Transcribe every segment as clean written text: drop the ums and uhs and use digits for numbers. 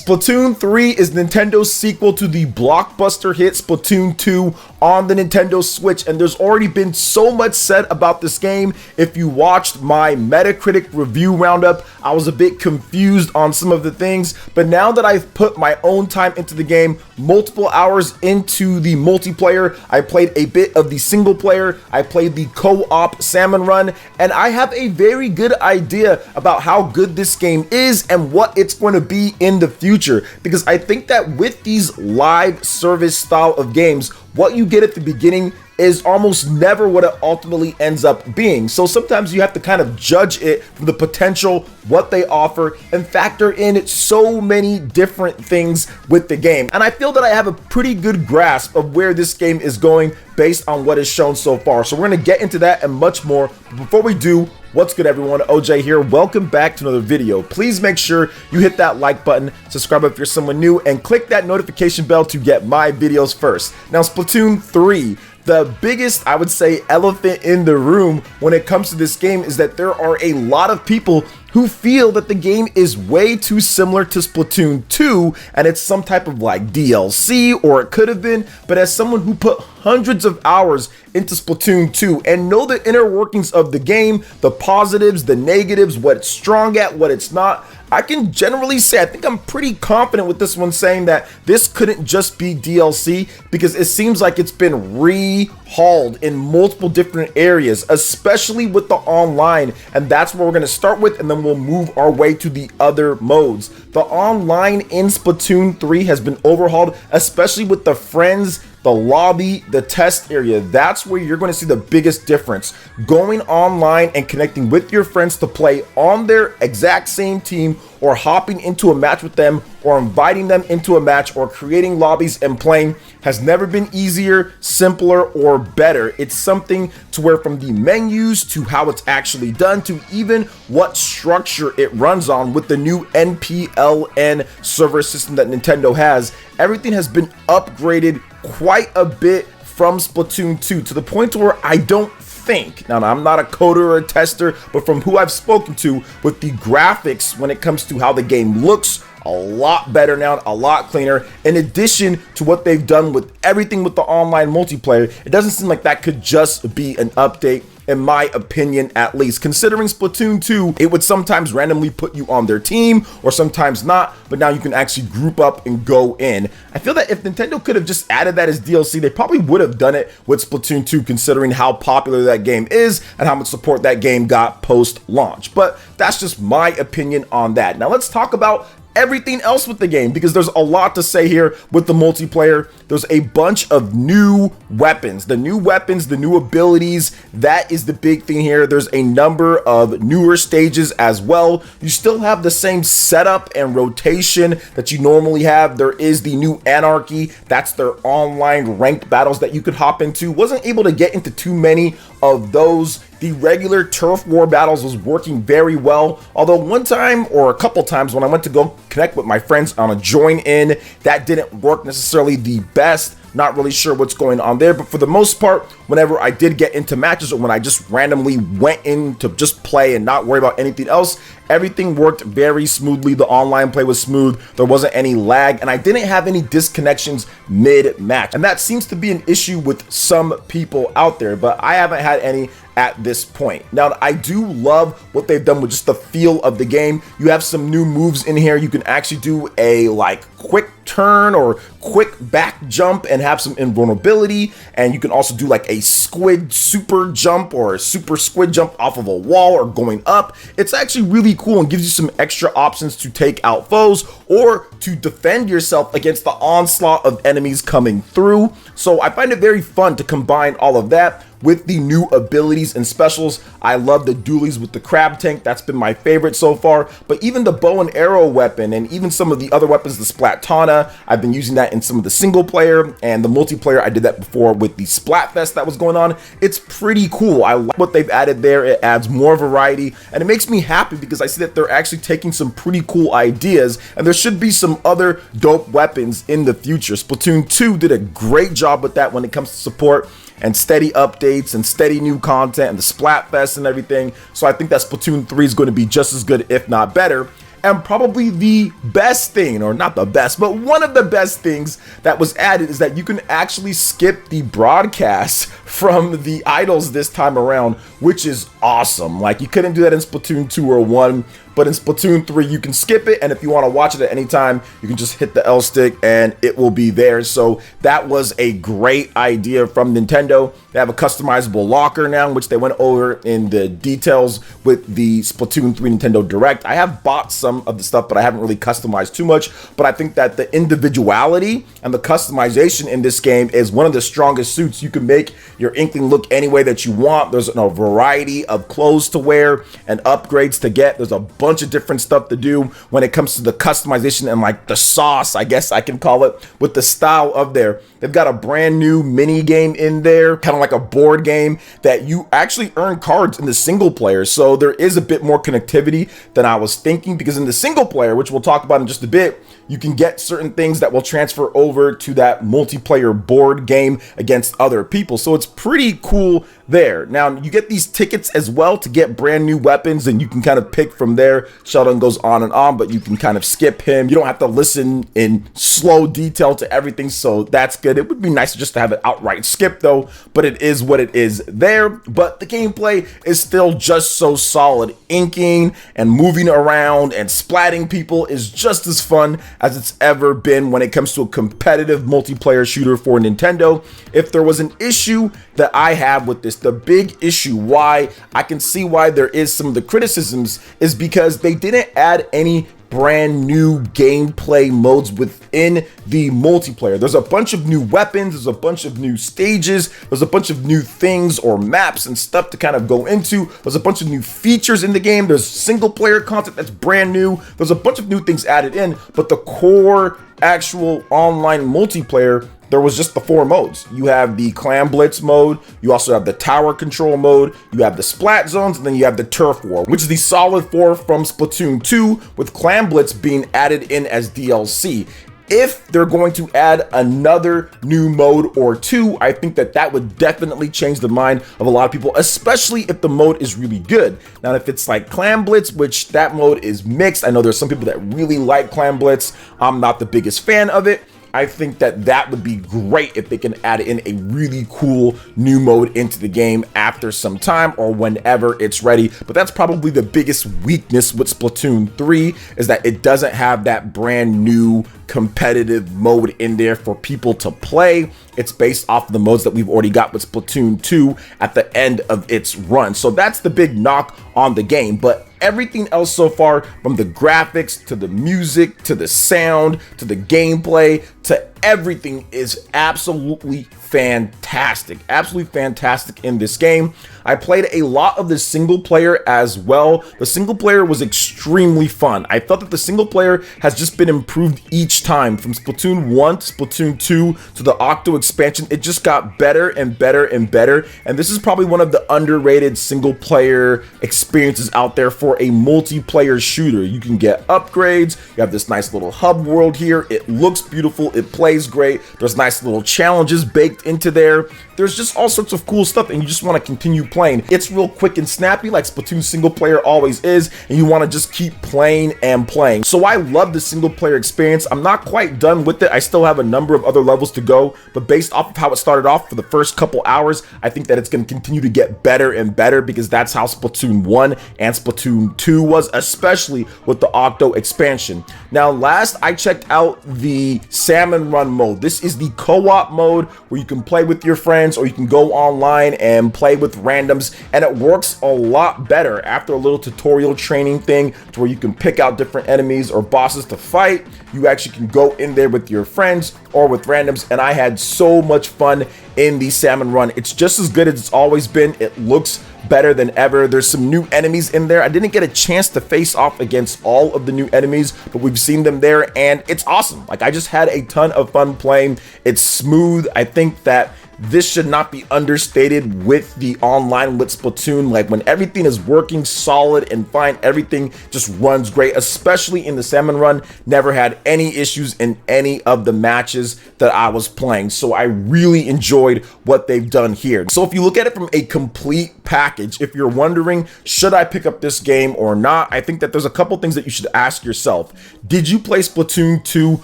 Splatoon 3 is Nintendo's sequel to the blockbuster hit Splatoon 2 on the Nintendo Switch, and there's already been so much said about this game. If you watched my Metacritic review roundup, I was a bit confused on some of the things, but now that I've put my own time into the game, multiple hours into the multiplayer, I played a bit of the single player, I played the co-op Salmon run, and I have a very good idea about how good this game is and what it's going to be in the future, because I think that with these live service style of games, what you get at the beginning is almost never what it ultimately ends up being. So sometimes you have to kind of judge it from the potential, what they offer, and factor in so many different things with the game. And I feel that I have a pretty good grasp of where this game is going based on what is shown so far. So we're gonna get into that and much more. But before we do, what's good everyone, OJ here. Welcome back to another video. Please make sure you hit that like button, subscribe if you're someone new, and click that notification bell to get my videos first. Now, Splatoon 3, the biggest, I would say, elephant in the room when it comes to this game is that there are a lot of people who feel that the game is way too similar to Splatoon 2 and it's some type of like DLC, or it could have been. But as someone who put hundreds of hours into Splatoon 2 and know the inner workings of the game, the positives, the negatives, what it's strong at, what it's not, I can generally say I think I'm pretty confident with this one, saying that this couldn't just be DLC, because it seems like it's been rehauled in multiple different areas, especially with the online, and that's where we're going to start with, and then we'll move our way to the other modes. The online in Splatoon 3 has been overhauled, especially with the friends, the lobby, the test area. That's where you're going to see the biggest difference. Going online and connecting with your friends to play on their exact same team, or hopping into a match with them, or inviting them into a match, or creating lobbies and playing has never been easier, simpler, or better. It's something to where, from the menus to how it's actually done to even what structure it runs on with the new NPLN server system that Nintendo has, everything has been upgraded quite a bit from Splatoon 2, to the point to where I don't think, now I'm not a coder or a tester, but from who I've spoken to, with the graphics when it comes to how the game looks, a lot better now, a lot cleaner. In addition to what they've done with everything with the online multiplayer, it doesn't seem like that could just be an update, in my opinion at least. Considering Splatoon 2, it would sometimes randomly put you on their team or sometimes not, but now you can actually group up and go in. I feel that if Nintendo could have just added that as DLC, they probably would have done it with Splatoon 2, considering how popular that game is and how much support that game got post-launch. But that's just my opinion on that. Now let's talk about everything else with the game, because there's a lot to say here with the multiplayer. There's a bunch of new weapons, the new abilities. That is the big thing here. There's a number of newer stages as well. You still have the same setup and rotation that you normally have. There is the new Anarchy. That's their online ranked battles that you could hop into. Wasn't able to get into too many of those. The regular turf war battles was working very well, although one time or a couple times when I went to go connect with my friends on a join in, that didn't work necessarily the best. Not really sure what's going on there, but for the most part, whenever I did get into matches, or when I just randomly went in to just play and not worry about anything else, everything worked very smoothly. The online play was smooth, there wasn't any lag, and I didn't have any disconnections mid-match. And that seems to be an issue with some people out there, but I haven't had any at this point. Now, I do love what they've done with just the feel of the game. You have some new moves in here. You can actually do a like quick turn or quick back jump and have some invulnerability, and you can also do like a squid super jump or a super squid jump off of a wall or going up. It's actually really cool and gives you some extra options to take out foes or to defend yourself against the onslaught of enemies coming through. So I find it very fun to combine all of that with the new abilities and specials. I love the dualies with the crab tank. That's been my favorite so far. But even the bow and arrow weapon, and even some of the other weapons, the Splatana, I've been using that in some of the single player, and the multiplayer, I did that before with the Splatfest that was going on. It's pretty cool. I like what they've added there. It adds more variety, and it makes me happy because I see that they're actually taking some pretty cool ideas, and there should be some other dope weapons in the future. Splatoon 2 did a great job with that when it comes to support and steady updates and steady new content and the Splatfest and everything. So I think that Splatoon 3 is going to be just as good, if not better. And probably the best thing, or not the best, but one of the best things that was added is that you can actually skip the broadcast from the idols this time around, which is awesome. Like, you couldn't do that in Splatoon 2 or 1, but in Splatoon 3 you can skip it, and if you want to watch it at any time, you can just hit the L stick and it will be there. So that was a great idea from Nintendo. They have a customizable locker now, which they went over in the details with the Splatoon 3 Nintendo Direct. I have bought some of the stuff, but I haven't really customized too much. But I think that the individuality and the customization in this game is one of the strongest suits. You can make your Inkling look any way that you want. There's a variety of clothes to wear and upgrades to get. There's a bunch of different stuff to do when it comes to the customization and like the sauce, I guess I can call it, with the style of there. They've got a brand new mini game in there, kind of like a board game that you actually earn cards in the single player. So there is a bit more connectivity than I was thinking, because in the single player, which we'll talk about in just a bit, you can get certain things that will transfer over to that multiplayer board game against other people. So it's pretty cool there. Now, you get these tickets as well to get brand new weapons, and you can kind of pick from there. Sheldon goes on and on, but you can kind of skip him. You don't have to listen in slow detail to everything, so that's good. It would be nice just to have it outright skip though, but it is what it is there. But the gameplay is still just so solid. Inking and moving around and splatting people is just as fun as it's ever been when it comes to a competitive multiplayer shooter for Nintendo. If there was an issue that I have with this, the big issue, why I can see why there is some of the criticisms, is because they didn't add any brand new gameplay modes within the multiplayer. There's a bunch of new weapons, there's a bunch of new stages, there's a bunch of new things or maps and stuff to kind of go into. There's a bunch of new features in the game. There's single player content that's brand new. There's a bunch of new things added in, but the core actual online multiplayer, there was just the 4 modes. You have the Clan Blitz mode, you also have the Tower Control mode, you have the Splat Zones, and then you have the Turf War, which is the solid 4 from Splatoon 2, with Clan Blitz being added in as DLC. If they're going to add another new mode or 2, I think that that would definitely change the mind of a lot of people, especially if the mode is really good. Now, if it's like Clan Blitz, which that mode is mixed, I know there's some people that really like Clan Blitz. I'm not the biggest fan of it. I think that that would be great if they can add in a really cool new mode into the game after some time or whenever it's ready. But that's probably the biggest weakness with Splatoon 3, is that it doesn't have that brand new competitive mode in there for people to play. It's based off of the modes that we've already got with Splatoon 2 at the end of its run. So that's the big knock on the game. But everything else so far, from the graphics to the music to the sound to the gameplay to everything, is absolutely fantastic. Absolutely fantastic in this game. I played a lot of the single player as well. The single player was extremely fun. I felt that the single player has just been improved each time, from Splatoon 1 to Splatoon 2 to the Octo expansion. It just got better and better and better, and this is probably one of the underrated single player experiences out there for a multiplayer shooter. You can get upgrades, you have this nice little hub world here, it looks beautiful, it plays great, there's nice little challenges baked into there. There's just all sorts of cool stuff, and you just want to continue playing. It's real quick and snappy, like Splatoon single player always is, and you want to just keep playing and playing. So I love the single player experience. I'm not quite done with it. I still have a number of other levels to go, but based off of how it started off for the first couple hours, I think that it's going to continue to get better and better, because that's how Splatoon 1 and Splatoon 2 was, especially with the Octo expansion. Now, last I checked out the Salmon Run mode. This is the co-op mode where you can play with your friends, or you can go online and play with randoms, and it works a lot better after a little tutorial training thing to where you can pick out different enemies or bosses to fight. You actually can go in there with your friends or with randoms, and I had so much fun in the Salmon Run. It's just as good as it's always been. It looks better than ever. There's some new enemies in there. I didn't get a chance to face off against all of the new enemies, but we've seen them there, and it's awesome. Like, I just had a ton of fun playing. It's smooth. I think that this should not be understated with the online with Splatoon. Like when everything is working solid and fine, everything just runs great, especially in the Salmon run. Never had any issues in any of the matches that I was playing. So I really enjoyed what they've done here. So if you look at it from a complete package, if you're wondering, should I pick up this game or not? I think that there's a couple things that you should ask yourself. Did you play Splatoon 2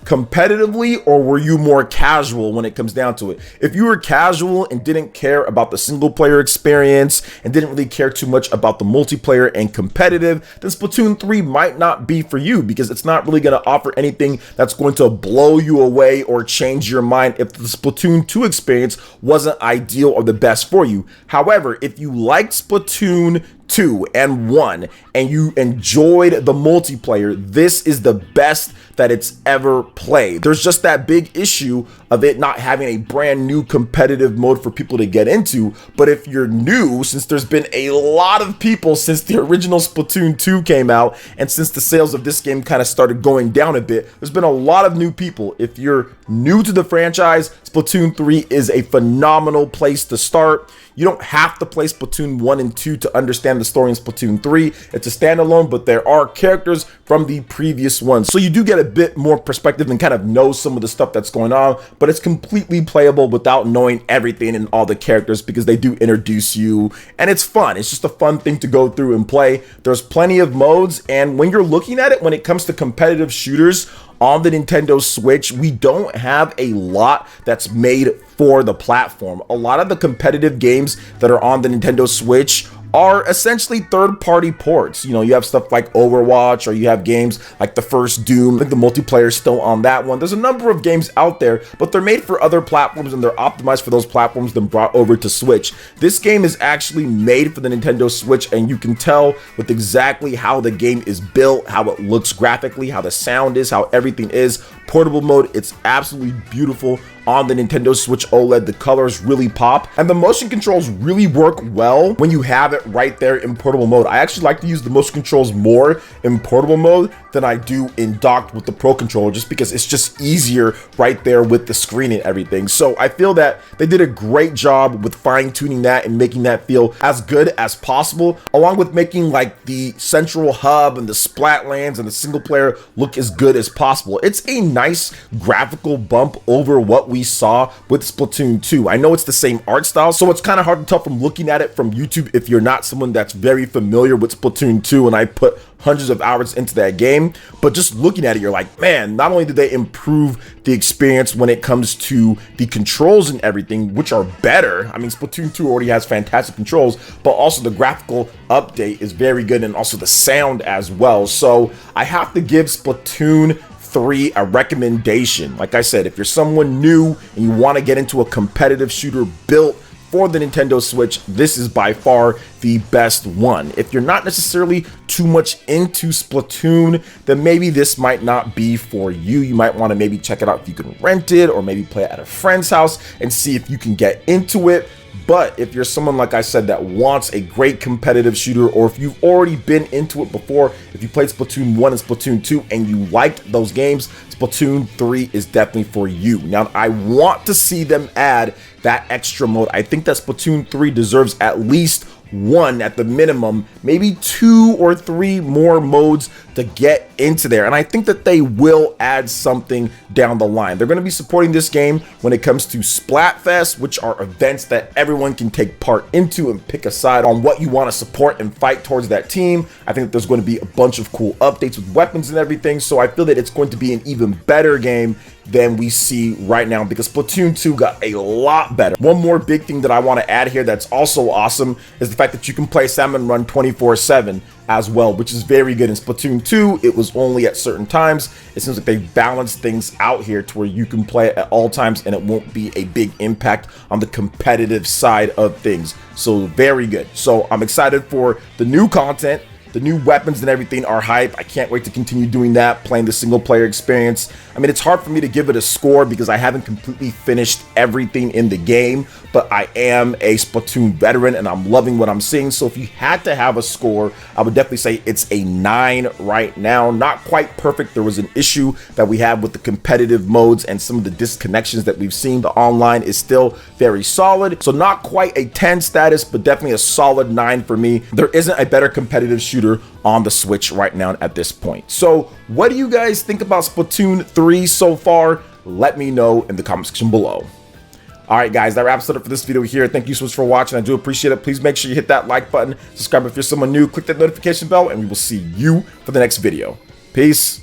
competitively, or were you more casual when it comes down to it? If you were casual and didn't care about the single player experience and didn't really care too much about the multiplayer and competitive, then Splatoon 3 might not be for you, because it's not really going to offer anything that's going to blow you away or change your mind if the Splatoon 2 experience wasn't ideal or the best for you. However, if you liked Splatoon 2 and 1 and you enjoyed the multiplayer, this is the best that it's ever played. There's just that big issue of it not having a brand new competitive mode for people to get into. But if you're new, since there's been a lot of people since the original Splatoon 2 came out, and since the sales of this game kind of started going down a bit, there's been a lot of new people. If you're new to the franchise, Splatoon 3 is a phenomenal place to start. You don't have to play Splatoon 1 and 2 to understand the story in Splatoon 3. It's a standalone, but there are characters from the previous ones. So you do get a bit more perspective and kind of know some of the stuff that's going on, but it's completely playable without knowing everything and all the characters, because they do introduce you, and it's fun. It's just a fun thing to go through and play. There's plenty of modes, and when you're looking at it, when it comes to competitive shooters on the Nintendo Switch, we don't have a lot that's made for the platform. A lot of the competitive games that are on the Nintendo Switch are essentially third-party ports. You know, you have stuff like Overwatch, or you have games like the first Doom. I think the multiplayer is still on that one. There's a number of games out there, but they're made for other platforms and they're optimized for those platforms, then brought over to Switch. This game is actually made for the Nintendo Switch, and you can tell with exactly how the game is built, how it looks graphically, how the sound is, how everything is. Portable mode, it's absolutely beautiful on the Nintendo Switch OLED. The colors really pop, and the motion controls really work well when you have it right there in portable mode. I actually like to use the motion controls more in portable mode than I do in docked with the Pro Controller, just because it's just easier right there with the screen and everything. So I feel that they did a great job with fine-tuning that and making that feel as good as possible, along with making like the central hub and the Splatlands and the single player look as good as possible. It's a nice graphical bump over what we saw with Splatoon 2. I know it's the same art style, so it's kind of hard to tell from looking at it from YouTube if you're not someone that's very familiar with Splatoon 2, and I put hundreds of hours into that game. But just looking at it, you're like, man, not only did they improve the experience when it comes to the controls and everything, which are better. I mean, Splatoon 2 already has fantastic controls, but also the graphical update is very good, and also the sound as well. So I have to give Splatoon 3 a recommendation. Like I said, if you're someone new and you want to get into a competitive shooter built for the Nintendo Switch, this is by far the best one. If you're not necessarily too much into Splatoon, then maybe this might not be for you. You might want to maybe check it out if you can rent it, or maybe play it at a friend's house and see if you can get into it. But if you're someone, like I said, that wants a great competitive shooter, or if you've already been into it before, if you played Splatoon 1 and Splatoon 2 and you liked those games, Splatoon 3 is definitely for you. Now, I want to see them add that extra mode. I think that Splatoon 3 deserves at least one, at the minimum, maybe 2 or 3 more modes to get into there. And I think that they will add something down the line. They're going to be supporting this game when it comes to Splatfest, which are events that everyone can take part into and pick a side on what you want to support and fight towards that team. I think that there's going to be a bunch of cool updates with weapons and everything. So I feel that it's going to be an even better game than we see right now, because Splatoon 2 got a lot better. One more big thing that I want to add here that's also awesome is the fact that you can play Salmon Run 24/7 as well, which is very good. In Splatoon 2, it was only at certain times. It seems like they balanced things out here to where you can play it at all times and it won't be a big impact on the competitive side of things. So very good. So I'm excited for the new content. The new weapons and everything are hype. I can't wait to continue doing that, playing the single player experience. I mean, it's hard for me to give it a score because I haven't completely finished everything in the game, but I am a Splatoon veteran and I'm loving what I'm seeing. So if you had to have a score, I would definitely say it's a 9 right now. Not quite perfect. There was an issue that we had with the competitive modes and some of the disconnections that we've seen. The online is still very solid. So not quite a 10 status, but definitely a solid 9 for me. There isn't a better competitive shooter on the Switch right now at this point. So what do you guys think about Splatoon 3 so far? Let me know in the comment section below. All right, guys, that wraps it up for this video here. Thank you so much for watching. I do appreciate it. Please make sure you hit that like button, subscribe if you're someone new, click that notification bell, and we will see you for the next video. Peace.